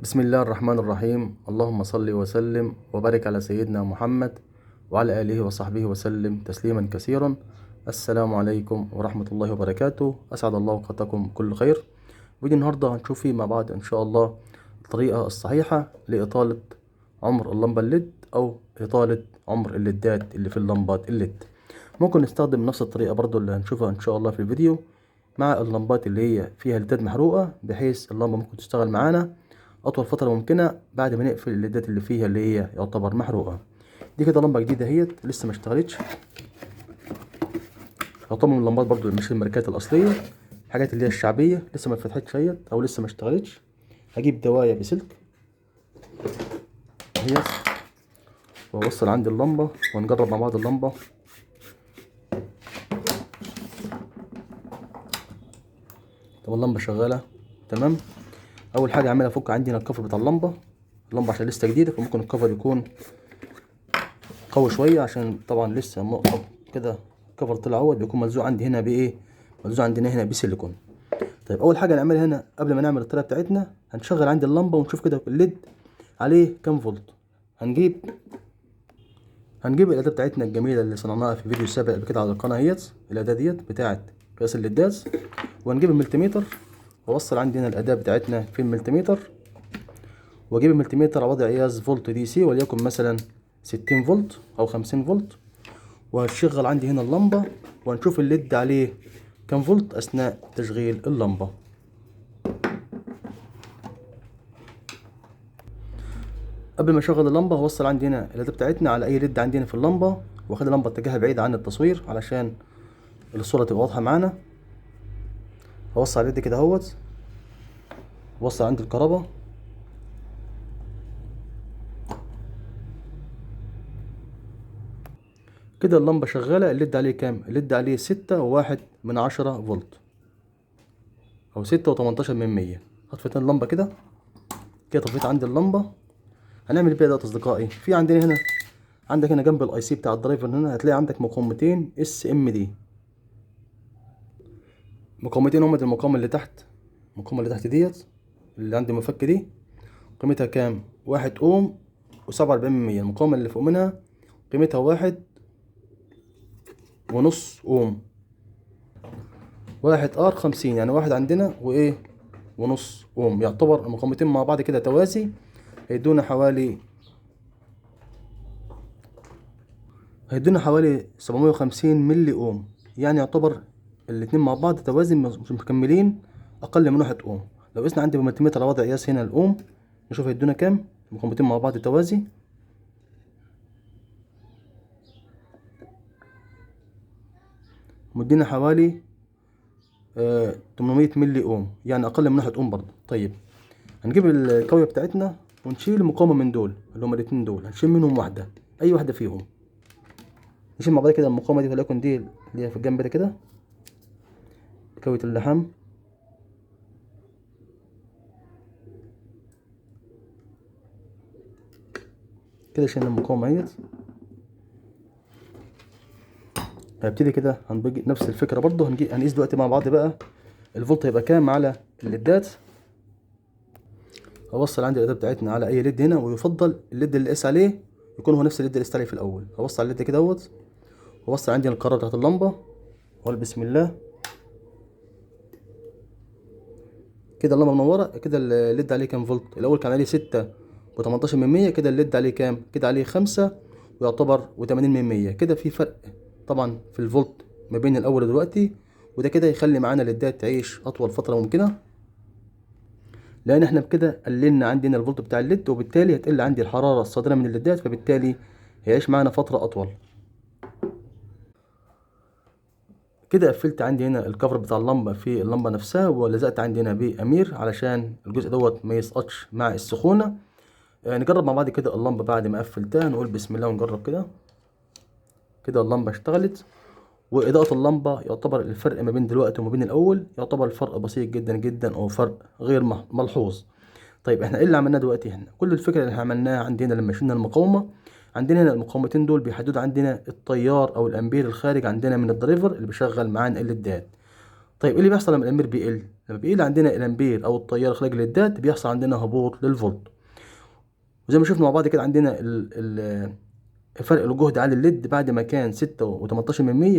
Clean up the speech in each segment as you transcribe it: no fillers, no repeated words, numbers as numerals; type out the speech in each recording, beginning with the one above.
بسم الله الرحمن الرحيم. اللهم صل وسلم وبارك على سيدنا محمد وعلى آله وصحبه وسلم تسليما كثيرا. السلام عليكم ورحمة الله وبركاته. أسعد الله أوقاتكم كل خير. فيديو النهاردة هنشوف فيه مع بعض إن شاء الله الطريقة الصحيحة لإطالة عمر اللمبة الليد أو إطالة عمر الليدات اللي في اللمبات الليد. ممكن نستخدم نفس الطريقة برضو اللي هنشوفها إن شاء الله في الفيديو مع اللمبات اللي هي فيها ليدات محروقة، بحيث اللمبة ممكن تشتغل معانا اطول فتره ممكنه بعد ما نقفل الليدات اللي فيها اللي هي يعتبر محروقه. دي كده لمبه جديده اهيت لسه ما اشتغلتش، يعتبر من اللمبات برضو مش الماركات الاصليه، الحاجات اللي هي الشعبيه لسه ما اتفتحتش اهيت او لسه ما اشتغلتش. هجيب دوايه بسلك اهيت واوصل عندي اللمبه ونجرب مع بعض اللمبه. طب اللمبه شغاله تمام. اول حاجه اعملها افك عندي هنا الكفر بتاع اللمبه عشان لسه جديده، فممكن الكفر يكون قوي شويه عشان طبعا لسه مقطع كده. الكفر طلع اهوت بيكون ملزوق عندي هنا بايه، ملزوق عندنا هنا بسيليكون. طيب اول حاجه نعملها هنا قبل ما نعمل الطريقه بتاعتنا، هنشغل عندي اللمبه ونشوف كده الليد عليه كام فولت. هنجيب الاداه بتاعتنا الجميله اللي صنعناها في فيديو سابق قبل كده على القناه اهيت، الاداه ديت بتاعه قياس الليدات. وهنجيب الملتيمتر واوصل عندي هنا الاداه بتاعتنا في الملتيمتر، واجيب الملتيمتر على وضع قياس فولت دي سي وليكن مثلا 60 فولت او 50 فولت، وهشغل عندي هنا اللمبه وهنشوف الليد عليه كام فولت اثناء تشغيل اللمبه. قبل ما اشغل اللمبه هوصل عندي هنا الاداه بتاعتنا على اي ليد عندنا في اللمبه، واخلي اللمبه اتجاهها بعيد عن التصوير علشان الصوره تبقى واضحه معانا. هوصل على الليد كده اهوت، وصل عندي الكهرباء كده. اللمبه شغاله. الليد عليه كام؟ الليد عليه 6.1 فولت او 6.18. هطفي اللمبه كده طفيت عندي اللمبه. هنعمل بيها ده اصدقائي. في عندنا هنا، عندك هنا جنب الاي سي بتاع الدرايفر هنا هتلاقي عندك مقاومتين اس ام دي. مقاومتين هما المقاومه اللي تحت، المقاومه اللي تحت ديت اللي عندي مفك دي قيمتها كام؟ 1 اوم و47%. المقاومه اللي فوق منها قيمتها 1.5 اوم. 1R50 يعني واحد عندنا وايه ونص اوم. يعتبر المقاومتين مع بعض كده توازي، هيدونا حوالي 750 ملي اوم. يعني يعتبر الاتنين مع بعض توازي، مش مكملين اقل من 1 اوم. لو قسنا عندي بملتيمتر على وضع قياس هنا الاوم نشوف هيدونا كام. المقاومتين مع بعض توازي، مدينا حوالي 800 ملي اوم، يعني اقل من 1 اوم برضه. طيب هنجيب الكاوية بتاعتنا ونشيل المقاومة من دول اللي هما الاتنين دول، هنشيل منهم واحدة، اي واحدة فيهم. نشيل مع بعض كده المقاومة دي، وليكن دي اللي هي في الجنب ده كده، كاوية اللحام. كده شيلنا المقاومة اهيت. هنبتدي كده هنبقى نفس الفكرة برضه. هنقيس دلوقتي مع بعض بقى الفولت هيبقى كام على الليدات. هوصل عندي الاداة بتاعتنا على اي ليد هنا، ويفضل الليد اللي قاس عليه يكون هو نفس الليد اللي قست عليه في الاول. هوصل على الليد كده اهوت، ووصل عندي الكهرباء بتاعت اللمبة، واقول بسم الله. كده اللمبة منورة. كده الليد عليه كام فولت؟ الاول كان عليه 6.18%، كده الليد عليه كام؟ كده عليه 5 ويعتبر و80%. كده في فرق طبعا في الفولت ما بين الاول ودلوقتي، وده كده يخلي معانا الليدات تعيش اطول فترة ممكنة، لان احنا بكده قللنا عندنا الفولت بتاع الليد، وبالتالي هتقل عندي الحرارة الصادرة من الليدات، فبالتالي هيعيش معانا فترة اطول. كده قفلت عندي هنا الكفر بتاع اللمبه في اللمبه نفسها، ولزقت عندي هنا بامير علشان الجزء دوت ما يسقطش مع السخونه. نجرب مع بعض كده اللمبه بعد ما قفلتها. نقول بسم الله ونجرب كده. كده اللمبه اشتغلت، واضاءه اللمبه يعتبر الفرق ما بين دلوقتي وما بين الاول يعتبر الفرق بسيط جدا جدا، او فرق غير ملحوظ. طيب احنا ايه اللي عملناه دلوقتي؟ هنا كل الفكره اللي احنا عملناها عندنا لما شلنا المقاومه، عندنا هنا المقاومتين دول بيحددوا عندنا التيار او الامبير الخارج عندنا من الدريفر اللي بيشغل معانا الليدات. طيب ايه اللي بيحصل لما الامبير بيقل؟ لما بيقل عندنا الامبير او التيار خارج الليدات بيحصل عندنا هبوط للفولت. وزي ما شفنا مع بعض كده عندنا فرق الجهد على الليد بعد ما كان 6.18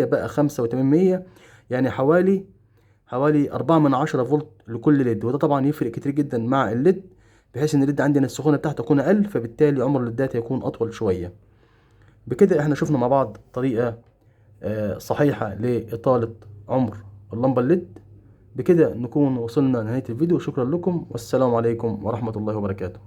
بقى 5.8، يعني حوالي 4 من 10 فولت لكل ليد. وده طبعا يفرق كتير جدا مع الليد، بحيث ان الليد عندنا السخونة بتاعته تكون اقل، فبالتالي عمر الليدات هيكون اطول شوية. بكده احنا شفنا مع بعض طريقة صحيحة لإطالة عمر اللمبة الليد. بكده نكون وصلنا لنهاية الفيديو. شكرا لكم، والسلام عليكم ورحمة الله وبركاته.